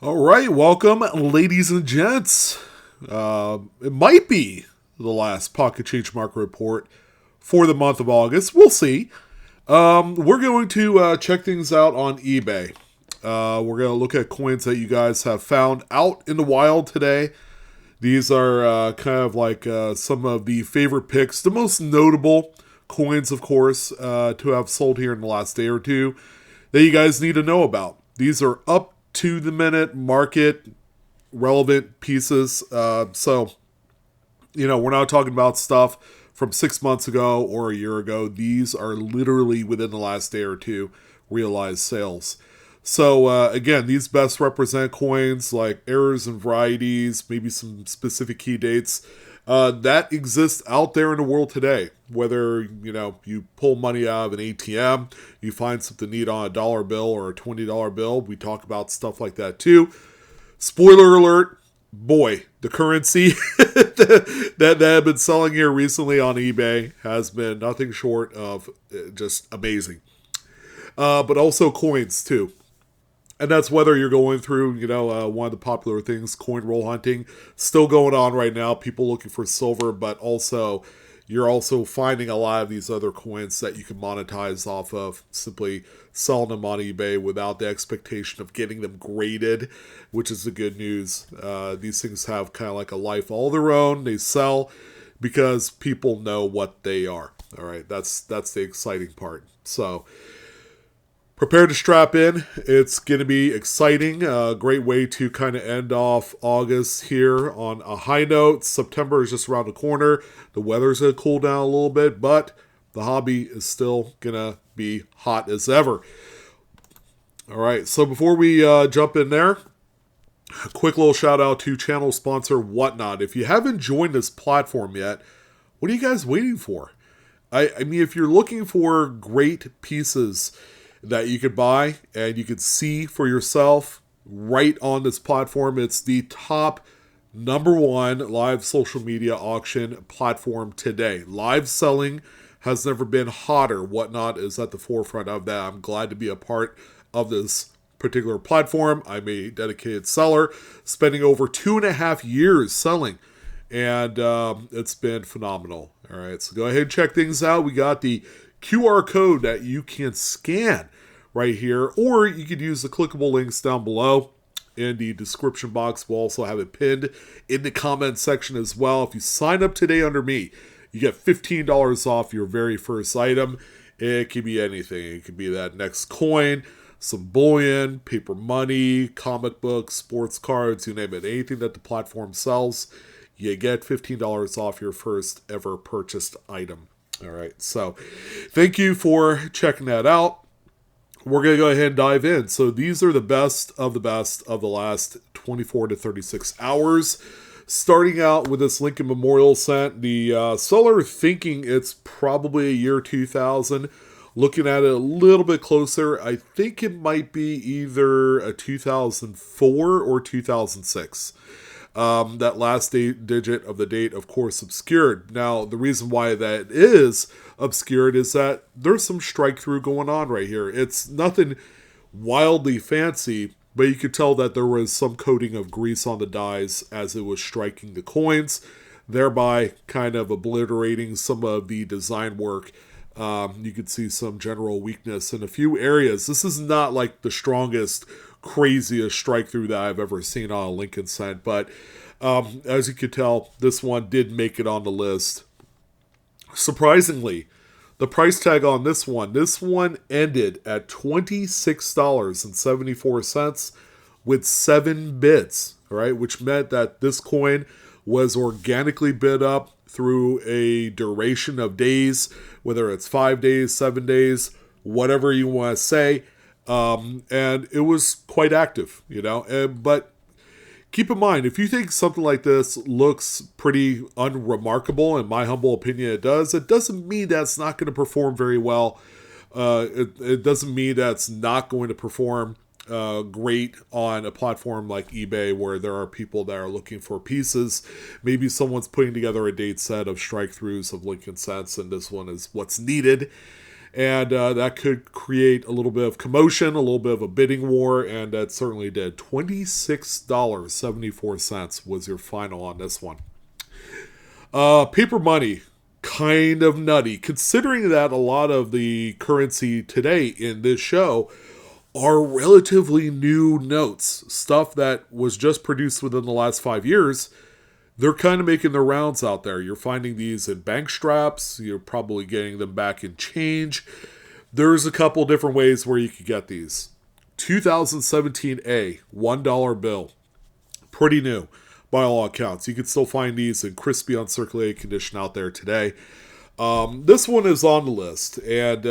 All right, welcome, ladies and gents. It might be the last Pocket Change Market Report for the month of August. We'll see. We're going to check things out on eBay. We're going to look at coins that you guys have found out in the wild today. These are kind of like some of the favorite picks, the most notable coins, of course, to have sold here in the last day or two that you guys need to know about. These are up to the minute market relevant pieces. So, we're not talking about stuff from 6 months ago or a year ago. These are literally within the last day or two realized sales. So, again, these best represent coins like errors and varieties, maybe some specific key dates that exist out there in the world today. Whether, you pull money out of an ATM, you find something neat on a dollar bill or a $20 bill. We talk about stuff like that too. Spoiler alert, boy, the currency that have been selling here recently on eBay has been nothing short of just amazing. But also coins too. And that's whether you're going through, one of the popular things, coin roll hunting, still going on right now. People looking for silver, but also you're also finding a lot of these other coins that you can monetize off of, simply selling them on eBay without the expectation of getting them graded, which is the good news. These things have kind of like a life all their own. They sell because people know what they are. All right, that's the exciting part. So prepare to strap in. It's going to be exciting. A great way to kind of end off August here on a high note. September is just around the corner. The weather's going to cool down a little bit, but the hobby is still going to be hot as ever. All right, so before we jump in there, a quick little shout out to channel sponsor Whatnot. If you haven't joined this platform yet, what are you guys waiting for? I mean, if you're looking for great pieces that you could buy and you could see for yourself right on this platform, it's the top #1 live social media auction platform today. Live selling has never been hotter. Whatnot is at the forefront of that. I'm glad to be a part of this particular platform. I'm a dedicated seller, spending over 2.5 years selling, and it's been phenomenal. All right, so go ahead and check things out. We got the QR code that you can scan right here, or you could use the clickable links down below in the description box. We'll also have it pinned in the comment section as well. If you sign up today under me, you get $15 off your very first item. It could be anything. It could be that next coin, some bullion, paper money, comic books, sports cards, you name it. Anything that the platform sells, you get $15 off your first ever purchased item. All right, so thank you for checking that out. We're going to go ahead and dive in. So these are the best of the last 24 to 36 hours. Starting out with this Lincoln Memorial cent, the seller thinking it's probably a year 2000. Looking at it a little bit closer, I think it might be either a 2004 or 2006. That last digit of the date, of course, obscured. Now, the reason why that is obscured is that there's some strike through going on right here. It's nothing wildly fancy, but you could tell that there was some coating of grease on the dies as it was striking the coins, thereby kind of obliterating some of the design work. You could see some general weakness in a few areas. This is not like the strongest, craziest strike through that I've ever seen on a Lincoln cent, but as you could tell, this one did make it on the list. Surprisingly, the price tag on this one ended at $26.74 with 7 bids, all right, which meant that this coin was organically bid up through a duration of days, whether it's 5 days, 7 days, whatever you want to say. And it was quite active, but keep in mind, if you think something like this looks pretty unremarkable, in my humble opinion it doesn't mean that's not going to perform very well. It doesn't mean that's not going to perform great on a platform like eBay, where there are people that are looking for pieces. Maybe someone's putting together a date set of strike throughs of Lincoln cents, and this one is what's needed. And that could create a little bit of commotion, a little bit of a bidding war, and that certainly did. $26.74 was your final on this one. Paper money, kind of nutty, considering that a lot of the currency today in this show are relatively new notes, stuff that was just produced within the last 5 years. They're kind of making their rounds out there. You're finding these in bank straps. You're probably getting them back in change. There's a couple different ways where you could get these. 2017A $1 bill. Pretty new by all accounts. You can still find these in crispy uncirculated condition out there today. This one is on the list, and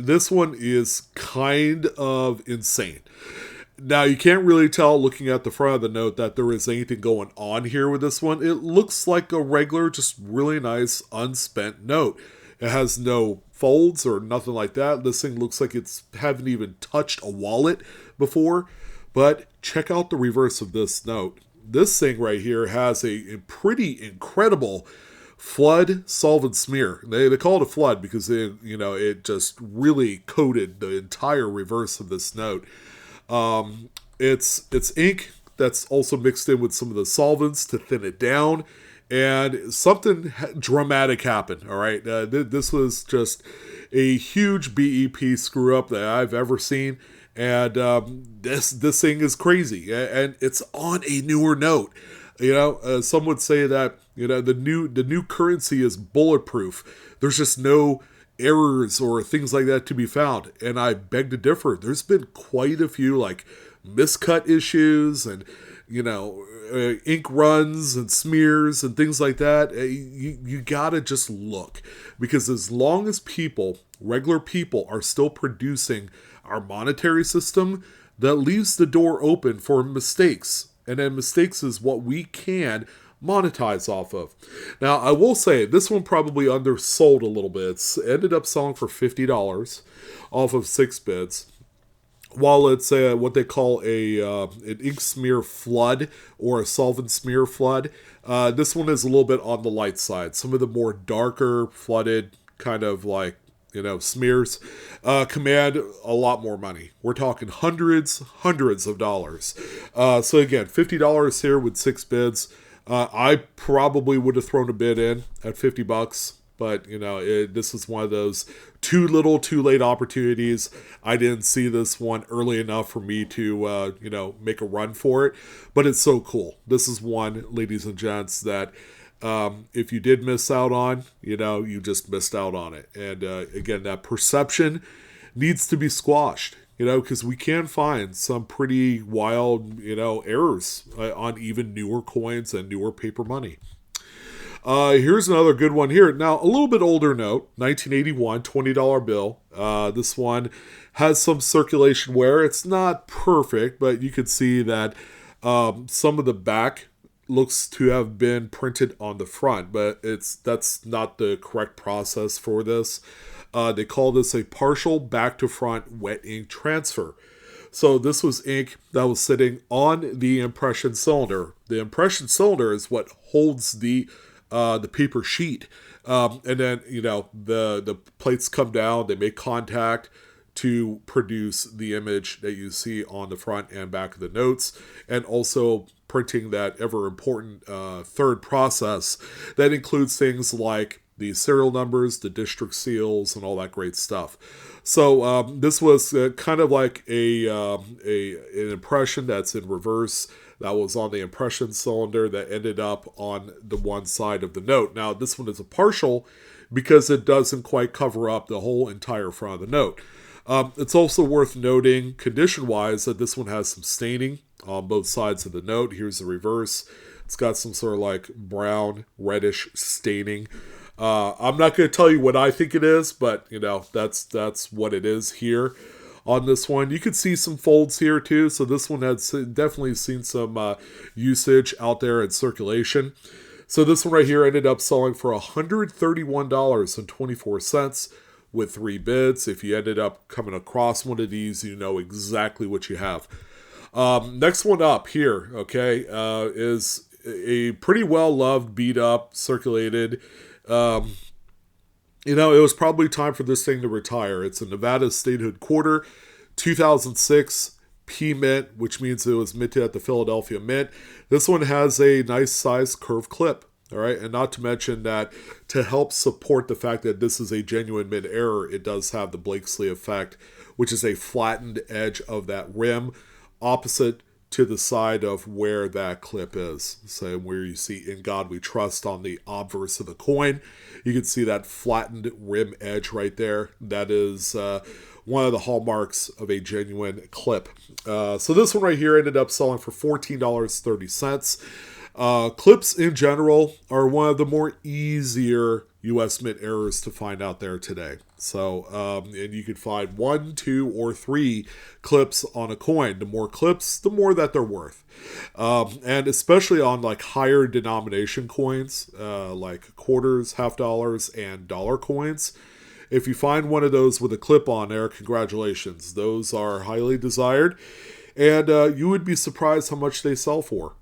this one is kind of insane. Now, you can't really tell looking at the front of the note that there is anything going on here with this one. It looks like a regular, just really nice, unspent note. It has no folds or nothing like that. This thing looks like it's haven't even touched a wallet before. But check out the reverse of this note. This thing right here has a pretty incredible flood solvent smear. They call it a flood because it just really coated the entire reverse of this note. It's ink that's also mixed in with some of the solvents to thin it down, and something dramatic happened. All right, this was just a huge BEP screw up that I've ever seen. And this thing is crazy, and it's on a newer note. Some would say that the new currency is bulletproof. There's just no errors or things like that to be found, and I beg to differ. There's been quite a few like miscut issues and ink runs and smears and things like that. You gotta just look, because as long as regular people are still producing our monetary system, that leaves the door open for mistakes. And then mistakes is what we can monetize off of. Now, I will say, this one probably undersold a little bit. It's ended up selling for $50 off of 6 bids. While it's what they call an ink smear flood or a solvent smear flood, this one is a little bit on the light side. Some of the more darker flooded kind of like smears command a lot more money. We're talking hundreds of dollars. So again, $50 here with 6 bids. I probably would have thrown a bid in at $50, but this is one of those too little, too late opportunities. I didn't see this one early enough for me to make a run for it. But it's so cool. This is one, ladies and gents, that if you did miss out on, you just missed out on it. And again, that perception needs to be squashed, because we can find some pretty wild, errors on even newer coins and newer paper money. Here's another good one here. Now, a little bit older note, 1981, $20 bill. This one has some circulation wear. It's not perfect, but you could see that some of the back looks to have been printed on the front, but that's not the correct process for this. They call this a partial back to front wet ink transfer. So this was ink that was sitting on the impression cylinder. The impression cylinder is what holds the paper sheet, and then the plates come down. They make contact to produce the image that you see on the front and back of the notes, and also printing that ever important third process that includes things like the serial numbers, the district seals, and all that great stuff. So this was kind of like an impression that's in reverse that was on the impression cylinder that ended up on the one side of the note. Now, this one is a partial because it doesn't quite cover up the whole entire front of the note. It's also worth noting, condition-wise, that this one has some staining on both sides of the note. Here's the reverse. It's got some sort of like brown, reddish staining. I'm not going to tell you what I think it is, but that's what it is here on this one. You could see some folds here too, so this one has definitely seen some usage out there in circulation. So this one right here ended up selling for $131.24 with 3 bids. If you ended up coming across one of these, you know exactly what you have. Next one up here, okay, is a pretty well-loved, beat-up, circulated You know, it was probably time for this thing to retire. It's a Nevada statehood quarter, 2006 P Mint, which means it was minted at the Philadelphia Mint. This one has a nice size curved clip. All right, and not to mention that to help support the fact that this is a genuine mint error, it does have the Blakesley effect, which is a flattened edge of that rim opposite to the side of where that clip is. So where you see "In God We Trust" on the obverse of the coin, you can see that flattened rim edge right there. That is one of the hallmarks of a genuine clip. So this one right here ended up selling for $14.30. Clips in general are one of the more easier U.S. Mint errors to find out there today. So, and you can find 1, 2, or 3 clips on a coin. The more clips, the more that they're worth. And especially on like higher denomination coins, like quarters, half dollars, and dollar coins. If you find one of those with a clip on there, congratulations. Those are highly desired. And you would be surprised how much they sell for.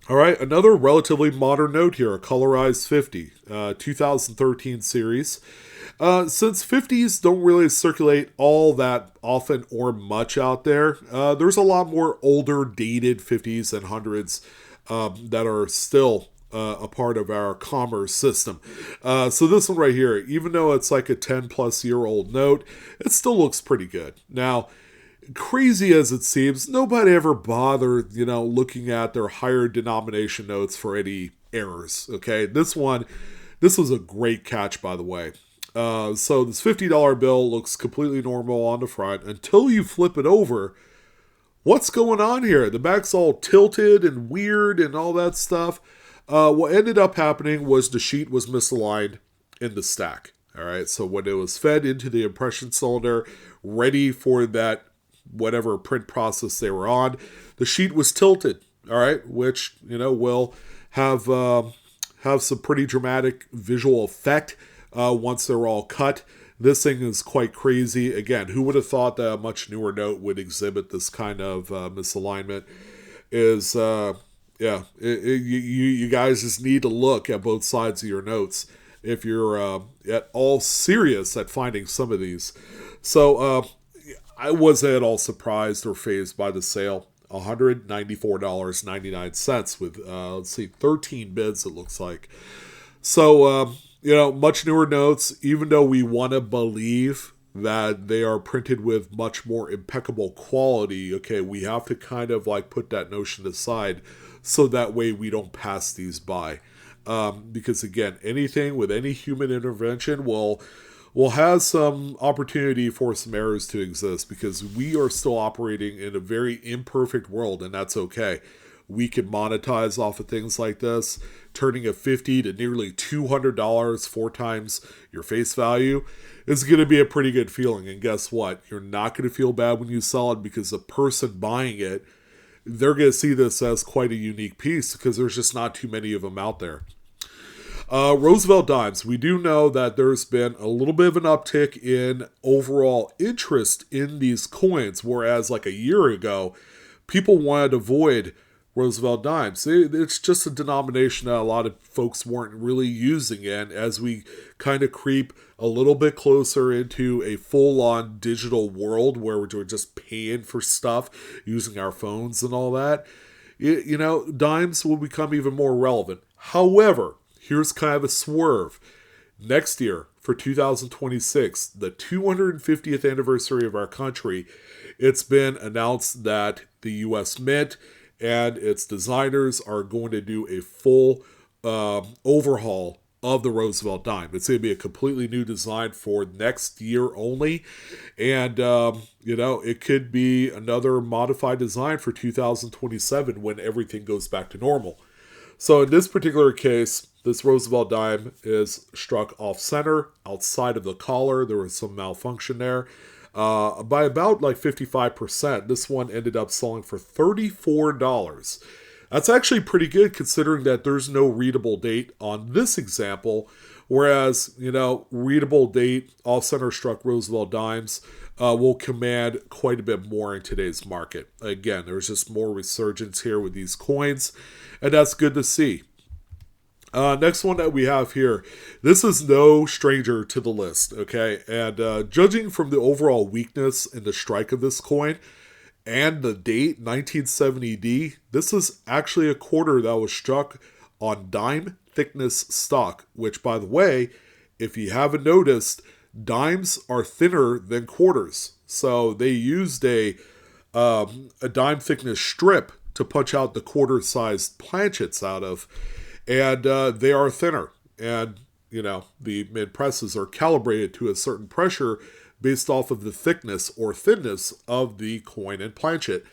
All right, another relatively modern note here, a colorized 50, 2013 series. Since 50s don't really circulate all that often or much out there, there's a lot more older dated 50s and 100s that are still a part of our commerce system. So this one right here, even though it's like a 10 plus year old note, it still looks pretty good. Now, crazy as it seems, nobody ever bothered, looking at their higher denomination notes for any errors. Okay, this was a great catch, by the way. So this $50 bill looks completely normal on the front until you flip it over. What's going on here? The back's all tilted and weird and all that stuff. What ended up happening was the sheet was misaligned in the stack. All right, so when it was fed into the impression cylinder, ready for that whatever print process they were on, the sheet was tilted. All right, which will have some pretty dramatic visual effect once they're all cut. This thing is quite crazy. Again, who would have thought that a much newer note would exhibit this kind of misalignment? You guys just need to look at both sides of your notes if you're at all serious at finding some of these. So I wasn't at all surprised or fazed by the sale. $194.99 with, 13 bids, it looks like. So, much newer notes, even though we want to believe that they are printed with much more impeccable quality, okay, we have to kind of like put that notion aside so that way we don't pass these by. Because again, anything with any human intervention will have some opportunity for some errors to exist because we are still operating in a very imperfect world, and that's okay. We can monetize off of things like this. Turning a $50 to nearly $200 4 times your face value is going to be a pretty good feeling. And guess what? You're not going to feel bad when you sell it because the person buying it, they're going to see this as quite a unique piece because there's just not too many of them out there. Roosevelt dimes. We do know that there's been a little bit of an uptick in overall interest in these coins, whereas like a year ago, people wanted to avoid Roosevelt dimes. It's just a denomination that a lot of folks weren't really using, and as we kind of creep a little bit closer into a full-on digital world where we're just paying for stuff using our phones and all that, dimes will become even more relevant. However, here's kind of a swerve. Next year, for 2026, the 250th anniversary of our country, it's been announced that the U.S. Mint and its designers are going to do a full overhaul of the Roosevelt dime. It's going to be a completely new design for next year only. And, it could be another modified design for 2027 when everything goes back to normal. So in this particular case, this Roosevelt dime is struck off center, outside of the collar. There was some malfunction there. By about like 55%, this one ended up selling for $34. That's actually pretty good considering that there's no readable date on this example. Whereas, readable date off-center struck Roosevelt dimes will command quite a bit more in today's market. Again, there's just more resurgence here with these coins, and that's good to see. Next one that we have here. This is no stranger to the list, okay? And judging from the overall weakness in the strike of this coin and the date, 1970D, this is actually a quarter that was struck on dime thickness stock, which, by the way, if you haven't noticed, dimes are thinner than quarters. So they used a dime thickness strip to punch out the quarter-sized planchets out of. And they are thinner. And, the mint presses are calibrated to a certain pressure based off of the thickness or thinness of the coin and planchet.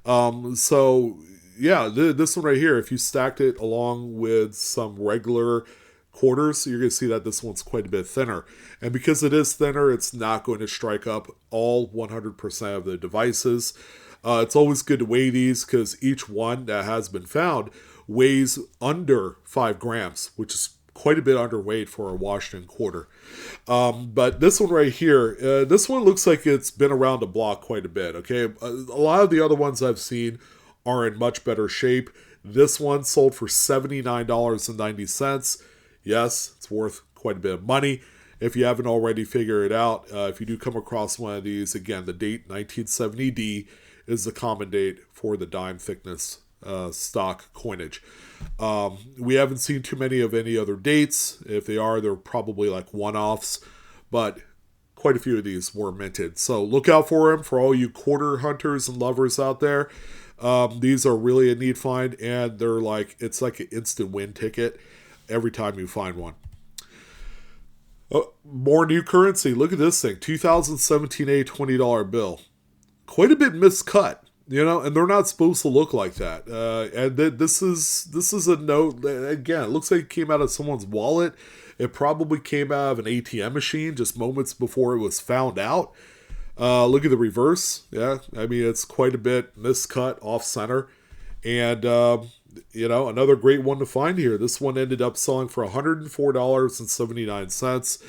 This one right here, if you stacked it along with some regular quarters, you're going to see that this one's quite a bit thinner. And because it is thinner, it's not going to strike up all 100% of the devices. It's always good to weigh these because each one that has been found weighs under 5 grams, which is quite a bit underweight for a Washington quarter. But this one right here, this one looks like it's been around the block quite a bit, okay? A lot of the other ones I've seen are in much better shape. This one sold for $79.90. Yes, it's worth quite a bit of money. If you haven't already figured it out, if you do come across one of these, again, the date 1970D is the common date for the dime thickness stock coinage. We haven't seen too many of any other dates. If they are, they're probably like one-offs, but quite a few of these were minted. So look out for them for all you quarter hunters and lovers out there. These are really a neat find, and it's like an instant win ticket every time you find one. More new currency. Look at this thing, 2017 A $20 bill. Quite a bit miscut. And they're not supposed to look like that. This is a note. Again, it looks like it came out of someone's wallet. It probably came out of an ATM machine just moments before it was found out. Look at the reverse. Yeah, I mean, it's quite a bit miscut off center. And, another great one to find here. This one ended up selling for $104.79.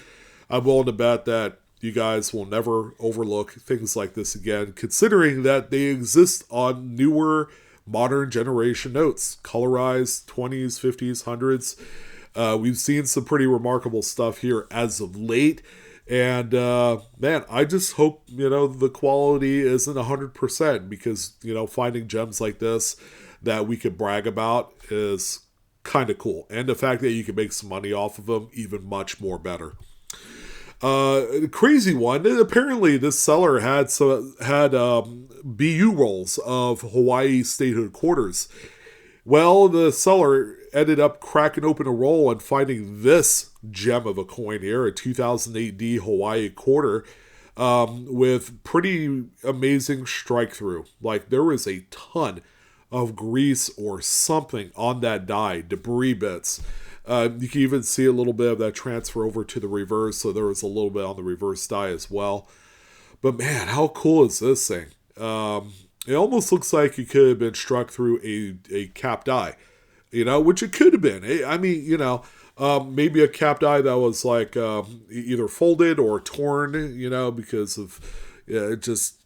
I'm willing to bet that you guys will never overlook things like this again, considering that they exist on newer, modern generation notes, colorized 20s, 50s, 100s. We've seen some pretty remarkable stuff here as of late. And, I just hope, the quality isn't 100% because, finding gems like this that we could brag about is kind of cool. And the fact that you can make some money off of them, even much more better. Crazy one. Apparently, this seller had BU rolls of Hawaii statehood quarters. Well, the seller ended up cracking open a roll and finding this gem of a coin here, a 2008D Hawaii quarter, with pretty amazing strike through. Like there was a ton of grease or something on that die, debris bits. You can even see a little bit of that transfer over to the reverse, so there was a little bit on the reverse die as well. But man, how cool is this thing? It almost looks like it could have been struck through a capped die, which it could have been. I mean, maybe a capped die that was like either folded or torn, because of just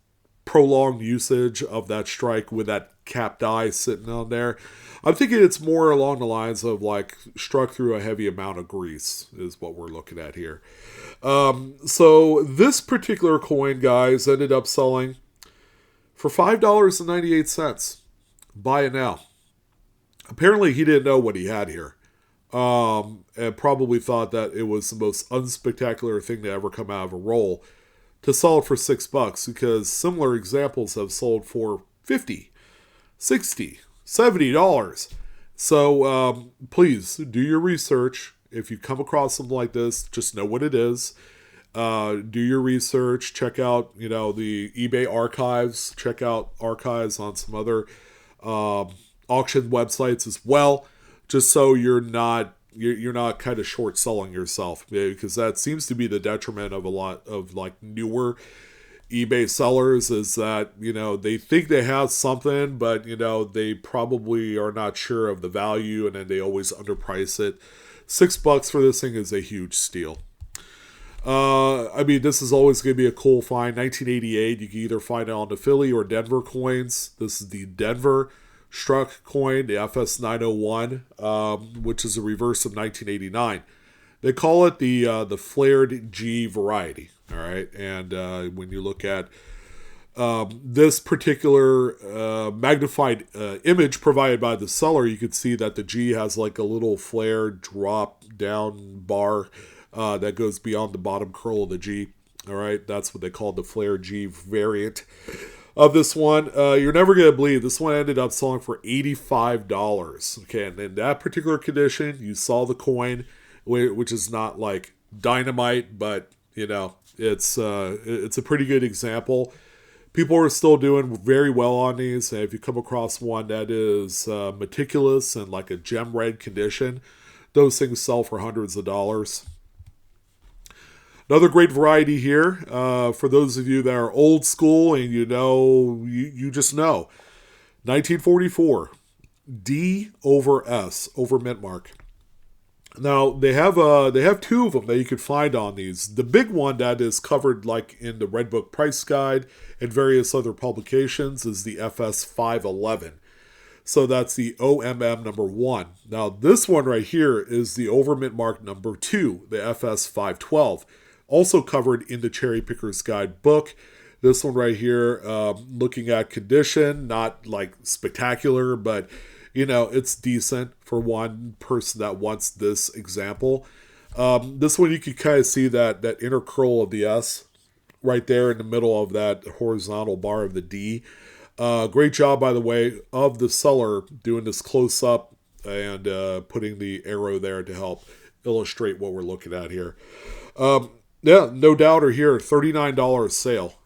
prolonged usage of that strike with that capped die sitting on there. I'm thinking it's more along the lines of like struck through a heavy amount of grease is what we're looking at here. So this particular coin, guys, ended up selling for $5.98. Buy it now. Apparently he didn't know what he had here. And probably thought that it was the most unspectacular thing to ever come out of a roll to sell it for $6 because similar examples have sold for $50, $60, $70. So please do your research. If you come across something like this, just know what it is. Do your research. Check out, the eBay archives. Check out archives on some other auction websites as well, just so you're not kind of short selling yourself, because that seems to be the detriment of a lot of like newer eBay sellers is that, they think they have something, but, they probably are not sure of the value, and then they always underprice it. $6 for this thing is a huge steal. This is always going to be a cool find. 1988, you can either find it on the Philly or Denver coins. This is the Denver struck coin, the FS 901, which is a reverse of 1989. They call it the flared G variety. All right, and when you look at this particular magnified image provided by the seller, you can see that the G has like a little flare drop down bar that goes beyond the bottom curl of the G. All right, that's what they call the flare G variant of this one. You're never going to believe this one ended up selling for $85. Okay, and in that particular condition, you saw the coin, which is not like dynamite, but you know, it's a pretty good example. People are still doing very well on these. And if you come across one that is meticulous and like a gem red condition, those things sell for hundreds of dollars. Another great variety here for those of you that are old school and you just know. 1944, D over S, Over-mintmark. Now, they have two of them that you can find on these. The big one that is covered like in the Red Book Price Guide and various other publications is the FS 511. So that's the OMM number 1. Now, this one right here is the Over-mintmark number 2, the FS 512. Also covered in the Cherry Picker's Guide book. This one right here, looking at condition, not like spectacular, but you know, it's decent for one person that wants this example. This one you can kind of see that inner curl of the S right there in the middle of that horizontal bar of the D. Great job, by the way, of the seller doing this close up and putting the arrow there to help illustrate what we're looking at here. Yeah, no doubter here, $39 sale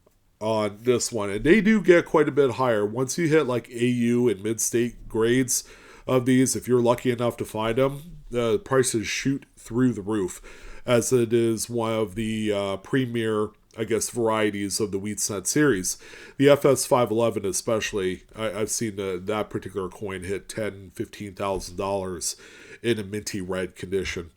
on this one. And they do get quite a bit higher. Once you hit like AU and mid-state grades of these, if you're lucky enough to find them, the prices shoot through the roof, as it is one of the premier, I guess, varieties of the wheat cent series. The FS 511 especially, I've seen that particular coin hit $10,000, $15,000 in a minty red condition.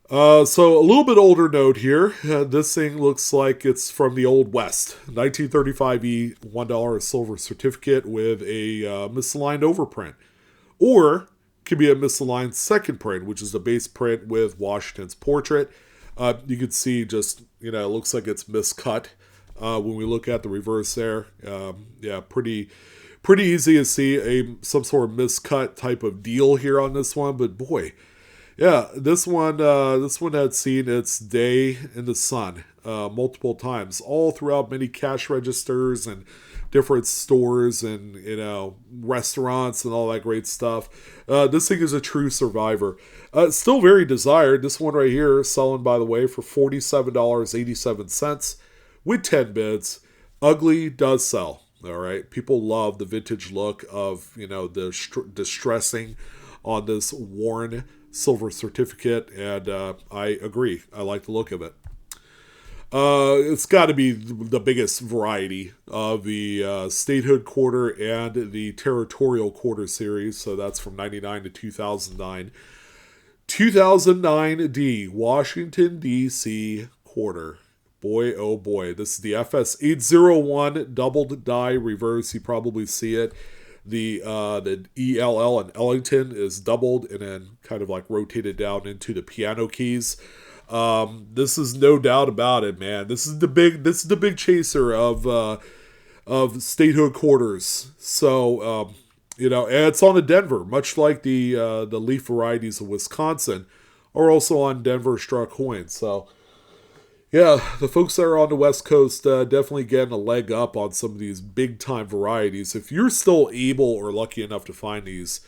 So a little bit older note here. This thing looks like it's from the Old West. 1935E $1 silver certificate with a misaligned overprint. Or it could be a misaligned second print, which is the base print with Washington's portrait. You can see just, it looks like it's miscut when we look at the reverse there. Yeah, pretty easy to see some sort of miscut type of deal here on this one. But boy, yeah, this one had seen its day in the sun multiple times, all throughout many cash registers and different stores and restaurants and all that great stuff. This thing is a true survivor. Still very desired. This one right here, selling by the way for $47.87 with 10 bids. Ugly does sell. All right, people love the vintage look of the distressing on this worn silver certificate, and I agree. I like the look of it. It's got to be the biggest variety of the statehood quarter and the territorial quarter series. So that's from 99 to 2009. 2009 D, Washington, D.C. quarter. Boy, oh boy. This is the FS 801 doubled die reverse. You probably see it. The ELL in Ellington is doubled and then kind of like rotated down into the piano keys. This is no doubt about it, man. This is the big chaser of statehood quarters. So and it's on the Denver, much like the leaf varieties of Wisconsin are also on Denver struck coins. So yeah, the folks that are on the West Coast definitely getting a leg up on some of these big-time varieties. If you're still able or lucky enough to find these,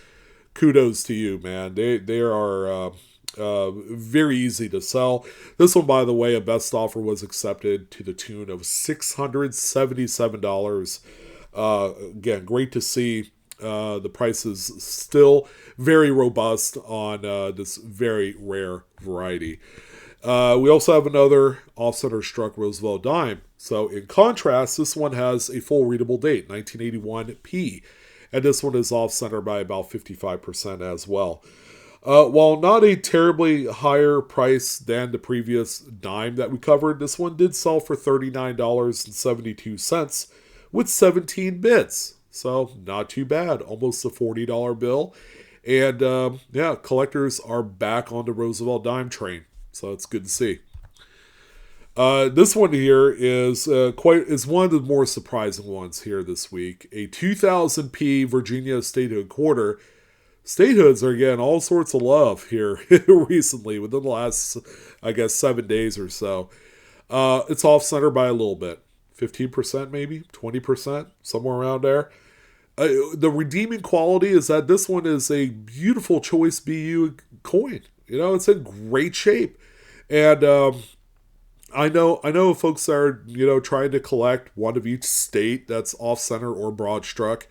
kudos to you, man. They are very easy to sell. This one, by the way, a best offer was accepted to the tune of $677. Again, great to see the prices still very robust on this very rare variety. We also have another off-center struck Roosevelt dime. So in contrast, this one has a full readable date, 1981P. And this one is off-center by about 55% as well. While not a terribly higher price than the previous dime that we covered, this one did sell for $39.72 with 17 bids. So not too bad. Almost a $40 bill. And yeah, collectors are back on the Roosevelt dime train. So it's good to see. This one here is one of the more surprising ones here this week. A 2000p Virginia statehood quarter. Statehoods are getting all sorts of love here recently within the last, I guess, 7 days or so. It's off center by a little bit, 15% maybe, 20%, somewhere around there. The redeeming quality is that this one is a beautiful choice BU coin. It's in great shape, and I know folks that are trying to collect one of each state that's off center or broadstruck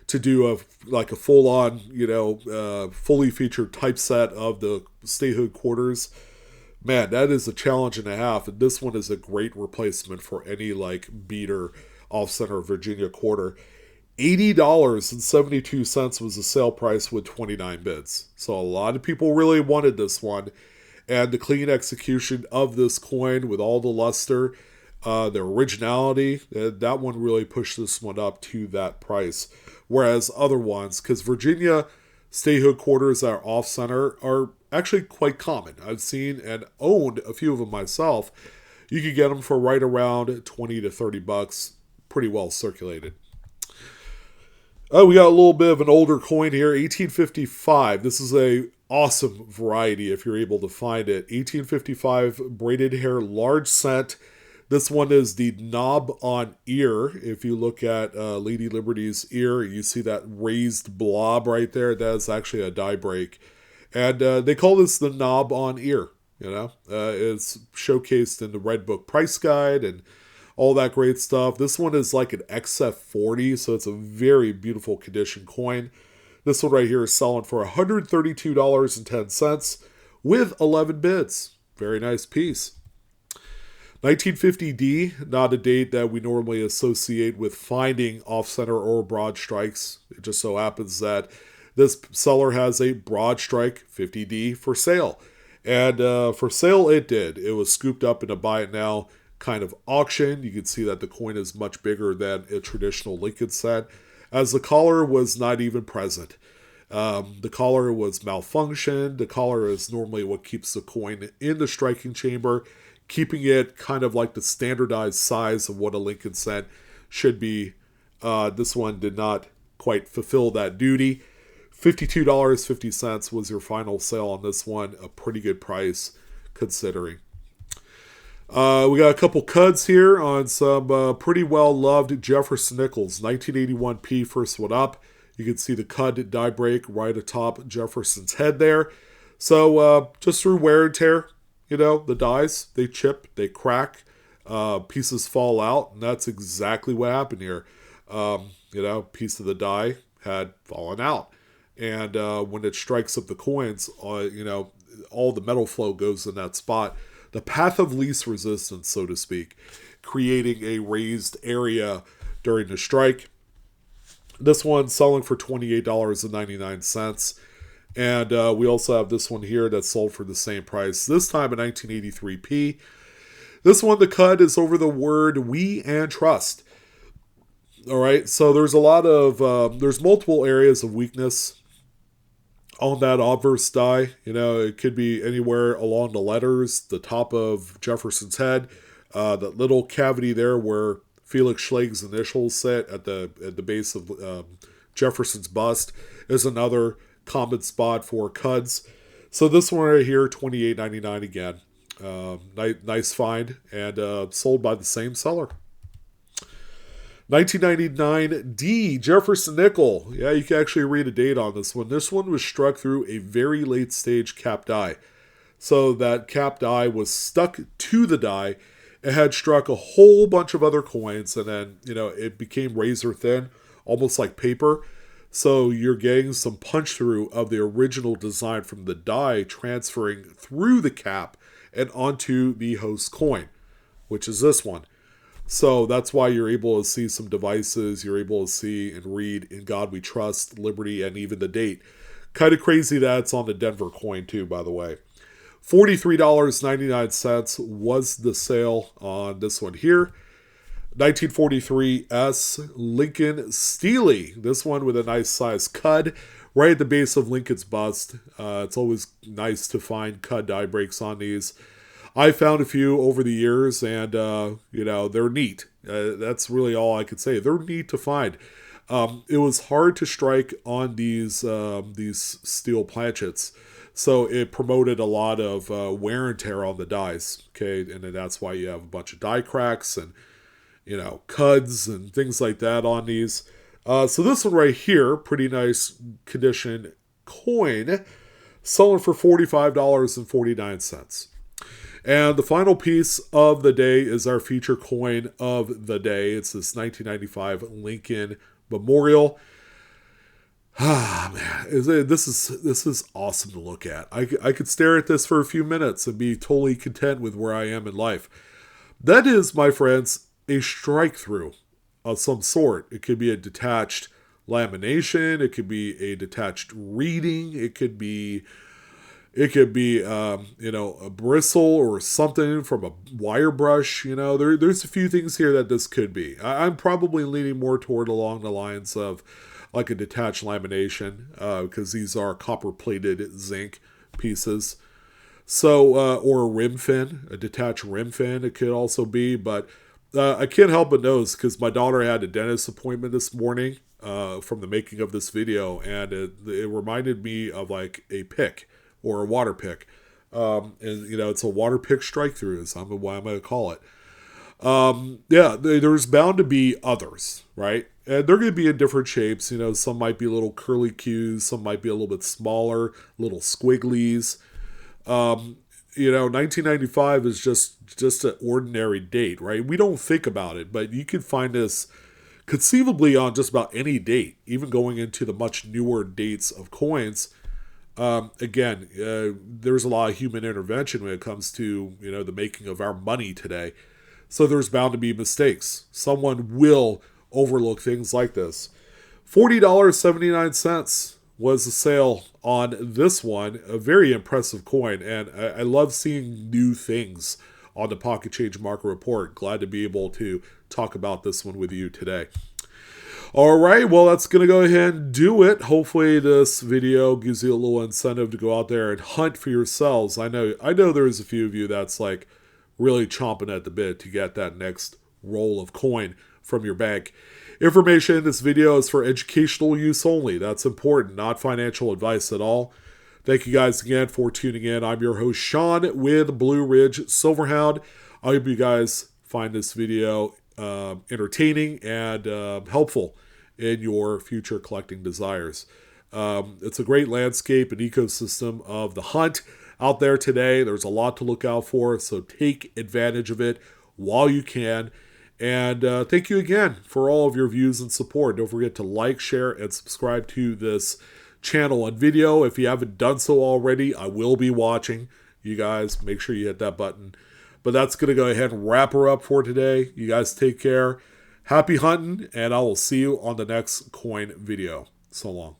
to do a full on fully featured typeset of the statehood quarters. Man, that is a challenge and a half, and this one is a great replacement for any beater off center Virginia quarter. $80.72 was the sale price with 29 bids. So a lot of people really wanted this one. And the clean execution of this coin with all the luster, the originality, that one really pushed this one up to that price. Whereas other ones, because Virginia statehood quarters that are off-center are actually quite common. I've seen and owned a few of them myself. You could get them for right around $20 to $30, pretty well circulated. We got a little bit of an older coin here, 1855. This is a awesome variety if you're able to find it. 1855 braided hair large cent. This one is the knob on ear. If you look at Lady Liberty's ear, you see that raised blob right there. That is actually a die break. And they call this the knob on ear. It's showcased in the Red Book price guide and all that great stuff. This one is like an XF40, so it's a very beautiful condition coin. This one right here is selling for $132.10 with 11 bids. Very nice piece. 1950D, not a date that we normally associate with finding off-center or broad strikes. It just so happens that this seller has a Broadstrike 50D for sale. And for sale it did. It was scooped up in a buy it now kind of auction. You can see that the coin is much bigger than a traditional Lincoln set, as the collar was not even present. The collar was malfunctioned. The collar is normally what keeps the coin in the striking chamber, keeping it kind of like the standardized size of what a Lincoln set should be. This one did not quite fulfill that duty. $52.50 was your final sale on this one. A pretty good price considering. We got a couple cuds here on some pretty well-loved Jefferson nickels. 1981p, first one up. You can see the cud die break right atop Jefferson's head there. So just through wear and tear, the dies, they chip, they crack, pieces fall out, and that's exactly what happened here. Piece of the die had fallen out. And when it strikes up the coins, all the metal flow goes in that spot. The path of least resistance, so to speak, creating a raised area during the strike. This one selling for $28.99. And we also have this one here that sold for the same price, this time at 1983p. This one, the cud is over the word we and trust. All right, so there's a lot of, there's multiple areas of weakness on that obverse die. It could be anywhere along the letters, the top of Jefferson's head, that little cavity there where Felix Schlage's initials sit at the base of Jefferson's bust is another common spot for cuds. So this one right here, $28.99 again. Nice find, and sold by the same seller. 1999 D Jefferson nickel. Yeah, you can actually read a date on this one. This one was struck through a very late stage capped die. So that capped die was stuck to the die. It had struck a whole bunch of other coins, and then, it became razor thin, almost like paper. So you're getting some punch through of the original design from the die transferring through the cap and onto the host coin, which is this one. So that's why you're able to see some devices. You're able to see and read In God We Trust, Liberty, and even the date. Kind of crazy that it's on the Denver coin too, by the way. $43.99 was the sale on this one here. 1943 S Lincoln Steely. This one with a nice size cud right at the base of Lincoln's bust. It's always nice to find cud die breaks on these. I found a few over the years, and they're neat. That's really all I could say. They're neat to find. It was hard to strike on these steel planchets, so it promoted a lot of wear and tear on the dies. Okay, and then that's why you have a bunch of die cracks and cuds and things like that on these. So this one right here, pretty nice condition coin, selling for $45.49. And the final piece of the day is our feature coin of the day. It's this 1995 Lincoln Memorial. Ah, man, this is awesome to look at. I could stare at this for a few minutes and be totally content with where I am in life. That is, my friends, a strike through of some sort. It could be a detached lamination. It could be a detached reading. It could be a bristle or something from a wire brush. There's a few things here that this could be. I'm probably leaning more toward along the lines of like a detached lamination, because these are copper-plated zinc pieces. So, or a rim fin, a detached rim fin it could also be. But I can't help but notice, because my daughter had a dentist appointment this morning from the making of this video, and it reminded me of like a pick, or a water pick. And it's a water pick strike through is what I'm going to call it. There's bound to be others, right? And they're going to be in different shapes. Some might be little curly cues, some might be a little bit smaller, little squigglies. 1995 is just an ordinary date, right? We don't think about it, but you can find this conceivably on just about any date, even going into the much newer dates of coins. There's a lot of human intervention when it comes to, the making of our money today. So there's bound to be mistakes. Someone will overlook things like this. $40.79 was the sale on this one. A very impressive coin. And I love seeing new things on the Pocket Change Market Report. Glad to be able to talk about this one with you today. All right, well, that's going to go ahead and do it. Hopefully this video gives you a little incentive to go out there and hunt for yourselves. I know there's a few of you that's like really chomping at the bit to get that next roll of coin from your bank. Information in this video is for educational use only. That's important, not financial advice at all. Thank you guys again for tuning in. I'm your host, Sean, with Blue Ridge Silverhound. I hope you guys find this video entertaining and helpful in your future collecting desires. It's a great landscape and ecosystem of the hunt out there today. There's a lot to look out for, so take advantage of it while you can. And thank you again for all of your views and support. Don't forget to like, share, and subscribe to this channel and video. If you haven't done so already, I will be watching. You guys, make sure you hit that button. But that's going to go ahead and wrap her up for today. You guys take care. Happy hunting, and I will see you on the next coin video. So long.